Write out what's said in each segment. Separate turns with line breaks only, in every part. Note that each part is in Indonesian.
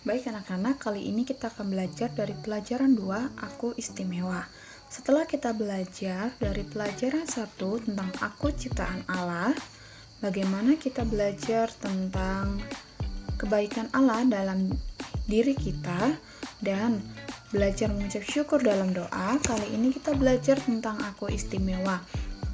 Baik anak-anak, kali ini kita akan belajar dari pelajaran 2, Aku Istimewa. Setelah kita belajar dari pelajaran 1 tentang aku ciptaan Allah, bagaimana kita belajar tentang kebaikan Allah dalam diri kita, dan belajar mengucap syukur dalam doa, kali ini kita belajar tentang aku istimewa,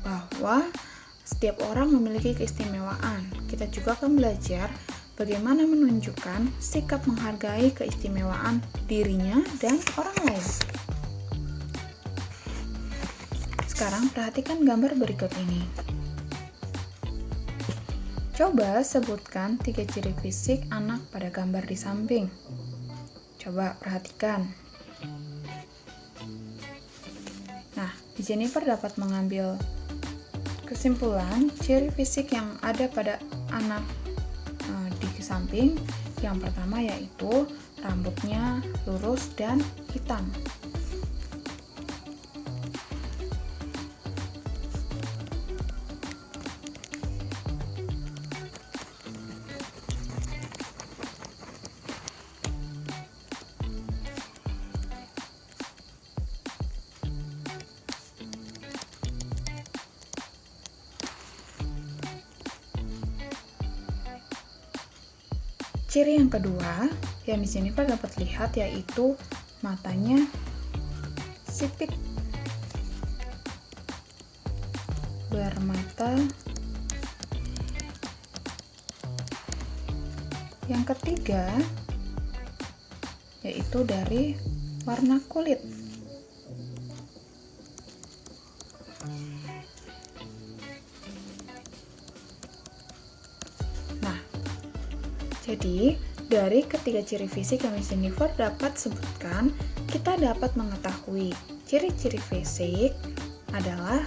bahwa setiap orang memiliki keistimewaan. Kita juga akan belajar bagaimana menunjukkan sikap menghargai keistimewaan dirinya dan orang lain. Sekarang perhatikan gambar berikut ini. Coba sebutkan 3 ciri fisik anak pada gambar di samping. Coba perhatikan. Nah, Jennifer dapat mengambil kesimpulan ciri fisik yang ada pada anak di samping. Yang pertama yaitu rambutnya lurus dan hitam. Ciri yang kedua yang di sini Jennifer dapat lihat yaitu matanya sipit, bermata. Yang ketiga yaitu dari warna kulit. Jadi, dari ketiga ciri fisik yang Jennifer dapat sebutkan, kita dapat mengetahui ciri-ciri fisik adalah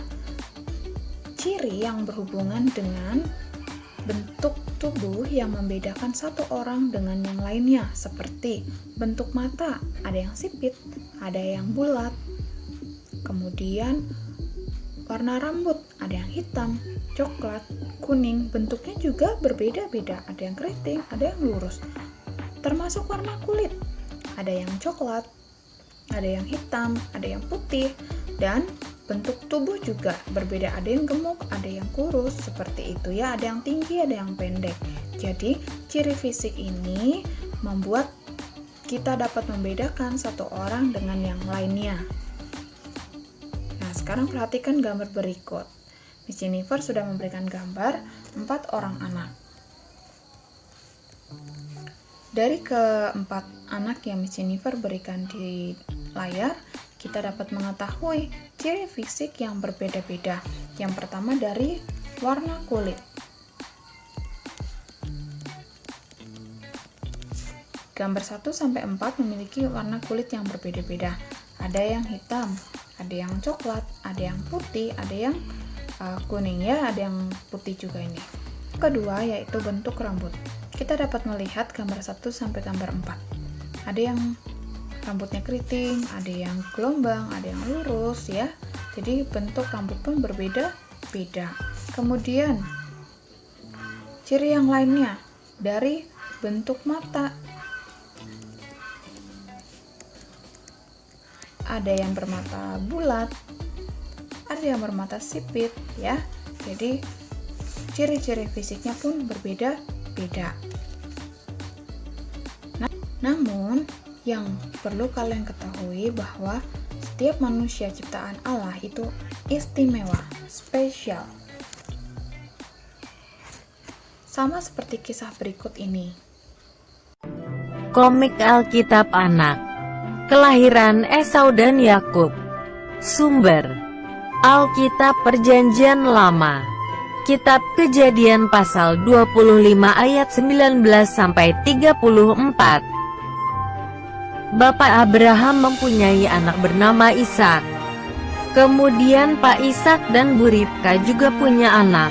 ciri yang berhubungan dengan bentuk tubuh yang membedakan satu orang dengan yang lainnya, seperti bentuk mata, ada yang sipit, ada yang bulat. Kemudian warna rambut, ada yang hitam, coklat, kuning, bentuknya juga berbeda-beda, ada yang keriting, ada yang lurus. Termasuk warna kulit, ada yang coklat, ada yang hitam, ada yang putih, dan bentuk tubuh juga berbeda, ada yang gemuk, ada yang kurus, seperti itu ya, ada yang tinggi, ada yang pendek. Jadi, ciri fisik ini membuat kita dapat membedakan satu orang dengan yang lainnya. Nah, sekarang perhatikan gambar berikut. Miss Jennifer sudah memberikan gambar 4 orang anak. Dari keempat anak yang Miss Jennifer berikan di layar, kita dapat mengetahui ciri fisik yang berbeda-beda. Yang pertama dari warna kulit. Gambar 1-4 memiliki warna kulit yang berbeda-beda. Ada yang hitam, ada yang coklat, ada yang putih, ada yang kuning ya, ada yang putih juga ini. Kedua yaitu bentuk rambut. Kita dapat melihat gambar 1 gambar 4. Ada yang rambutnya keriting, ada yang gelombang, ada yang lurus ya. Jadi bentuk rambut pun berbeda-beda. Kemudian ciri yang lainnya dari bentuk mata. Ada yang bermata bulat, ada yang bermata sipit ya. Jadi ciri-ciri fisiknya pun berbeda-beda. Namun yang perlu kalian ketahui bahwa setiap manusia ciptaan Allah itu istimewa, spesial. Sama seperti kisah berikut ini.
Komik Alkitab Anak. Kelahiran Esau dan Yakub. Sumber Alkitab Perjanjian Lama. Kitab Kejadian pasal 25 ayat 19-34. Bapak Abraham mempunyai anak bernama Ishak. Kemudian Pak Ishak dan Bu Ribka juga punya anak.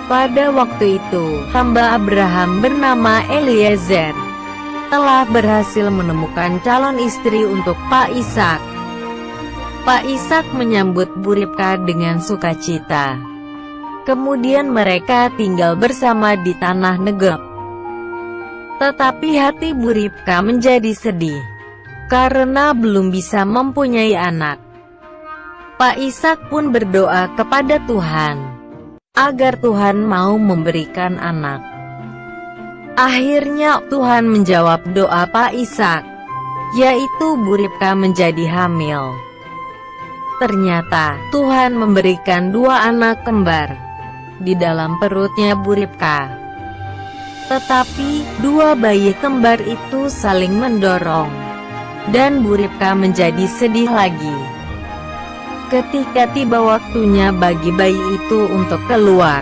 Pada waktu itu, hamba Abraham bernama Eliezer telah berhasil menemukan calon istri untuk Pak Ishak. Pak Ishak menyambut Bu Ribka dengan sukacita. Kemudian mereka tinggal bersama di tanah Negeb. Tetapi hati Bu Ribka menjadi sedih, karena belum bisa mempunyai anak. Pak Ishak pun berdoa kepada Tuhan, agar Tuhan mau memberikan anak. Akhirnya Tuhan menjawab doa Pak Ishak, yaitu Bu Ribka menjadi hamil. Ternyata, Tuhan memberikan 2 anak kembar di dalam perutnya Bu Ribka. Tetapi, 2 bayi kembar itu saling mendorong, dan Bu Ribka menjadi sedih lagi. Ketika tiba waktunya bagi bayi itu untuk keluar,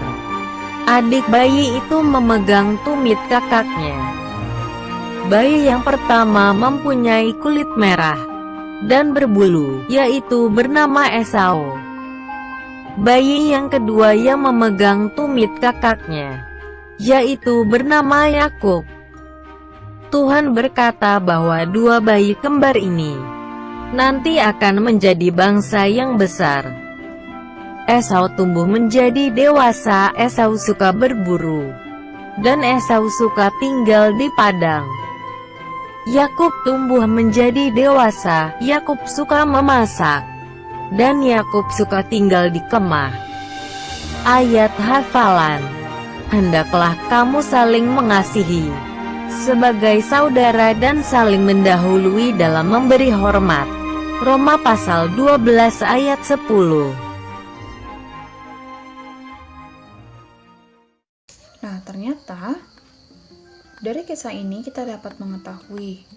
adik bayi itu memegang tumit kakaknya. Bayi yang pertama mempunyai kulit merah dan berbulu, yaitu bernama Esau. Bayi yang kedua yang memegang tumit kakaknya, yaitu bernama Yakub. Tuhan berkata bahwa 2 bayi kembar ini nanti akan menjadi bangsa yang besar. Esau tumbuh menjadi dewasa, Esau suka berburu, dan Esau suka tinggal di padang. Yakub tumbuh menjadi dewasa, Yakub suka memasak, dan Yakub suka tinggal di kemah. Ayat hafalan: hendaklah kamu saling mengasihi sebagai saudara dan saling mendahului dalam memberi hormat. Roma pasal 12 ayat 10.
Nah, ternyata dari kisah ini kita dapat mengetahui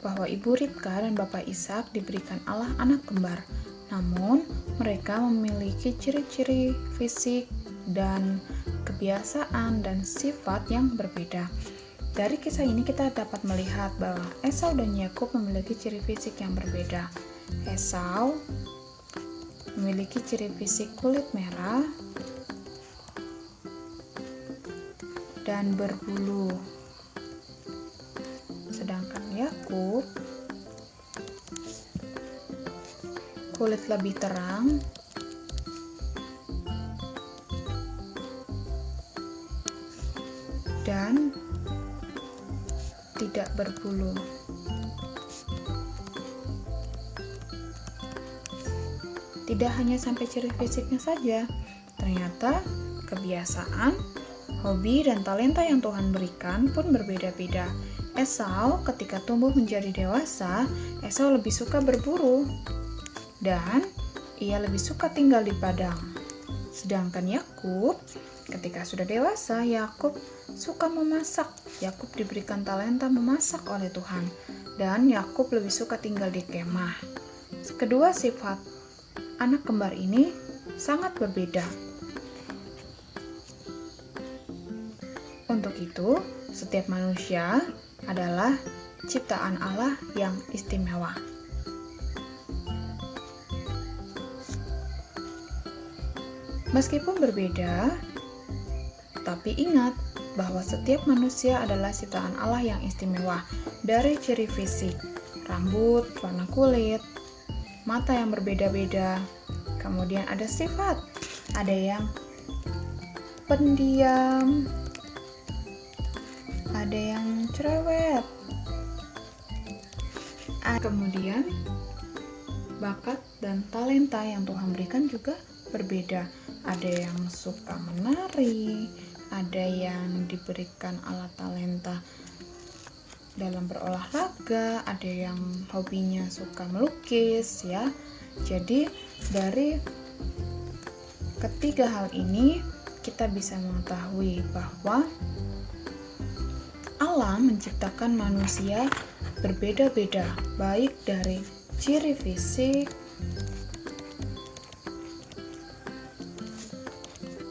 bahwa Ibu Ribka dan Bapak Ishak diberikan Allah anak kembar. Namun, mereka memiliki ciri-ciri fisik dan kebiasaan dan sifat yang berbeda. Dari kisah ini kita dapat melihat bahwa Esau dan Yakub memiliki ciri fisik yang berbeda. Esau memiliki ciri fisik kulit merah dan berbulu. Sedangkan Yakub kulit lebih terang dan tidak berbulu. Tidak hanya sampai ciri fisiknya saja, ternyata kebiasaan, hobi, dan talenta yang Tuhan berikan pun berbeda-beda. Esau ketika tumbuh menjadi dewasa, Esau lebih suka berburu dan ia lebih suka tinggal di padang. Sedangkan Yakub ketika sudah dewasa, Yakub suka memasak. Yakub diberikan talenta memasak oleh Tuhan, dan Yakub lebih suka tinggal di kemah. Kedua sifat anak kembar ini sangat berbeda. Untuk itu, setiap manusia adalah ciptaan Allah yang istimewa. Meskipun berbeda, tapi ingat bahwa setiap manusia adalah ciptaan Allah yang istimewa. Dari ciri fisik, rambut, warna kulit, mata yang berbeda-beda, kemudian ada sifat, ada yang pendiam, ada yang cerewet, kemudian bakat dan talenta yang Tuhan berikan juga berbeda. Ada yang suka menari, ada yang diberikan alat talenta dalam berolahraga, ada yang hobinya suka melukis ya. Jadi dari ketiga hal ini kita bisa mengetahui bahwa Allah menciptakan manusia berbeda-beda, baik dari ciri fisik,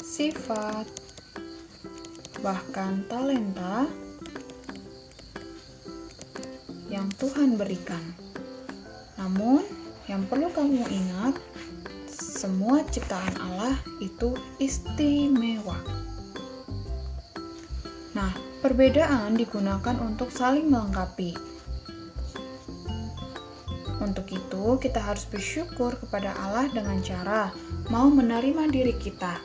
sifat, bahkan talenta yang Tuhan berikan. Namun, yang perlu kamu ingat, semua ciptaan Allah itu istimewa. Nah, perbedaan digunakan untuk saling melengkapi. Untuk itu, kita harus bersyukur kepada Allah dengan cara mau menerima diri kita,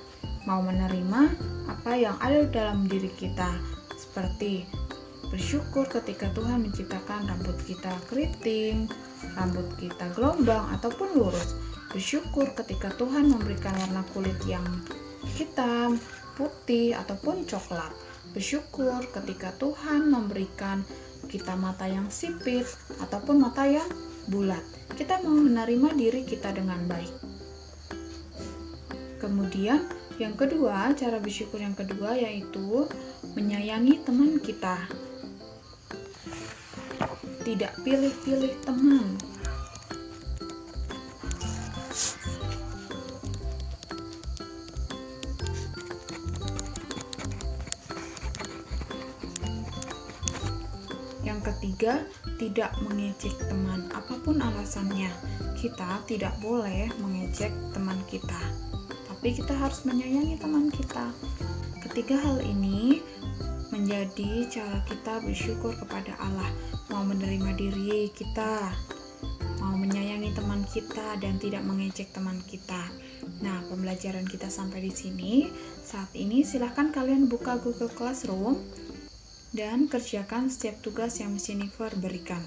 mau menerima apa yang ada dalam diri kita, seperti Bersyukur ketika Tuhan menciptakan rambut kita keriting, rambut kita gelombang ataupun lurus. Bersyukur ketika Tuhan memberikan warna kulit yang hitam, putih ataupun coklat. Bersyukur ketika Tuhan memberikan kita mata yang sipit ataupun mata yang bulat. Kita mau menerima diri kita dengan baik. Kemudian yang kedua, cara bersyukur yang kedua yaitu menyayangi teman kita. Tidak pilih-pilih teman. Yang ketiga, tidak mengejek teman, apapun alasannya. Kita tidak boleh mengejek teman kita, tapi kita harus menyayangi teman kita. Ketiga hal ini menjadi cara kita bersyukur kepada Allah, mau menerima diri kita, mau menyayangi teman kita, dan tidak mengejek teman kita. Nah, pembelajaran kita sampai di sini. Saat ini silahkan kalian buka Google Classroom dan kerjakan setiap tugas yang Miss Jennifer berikan.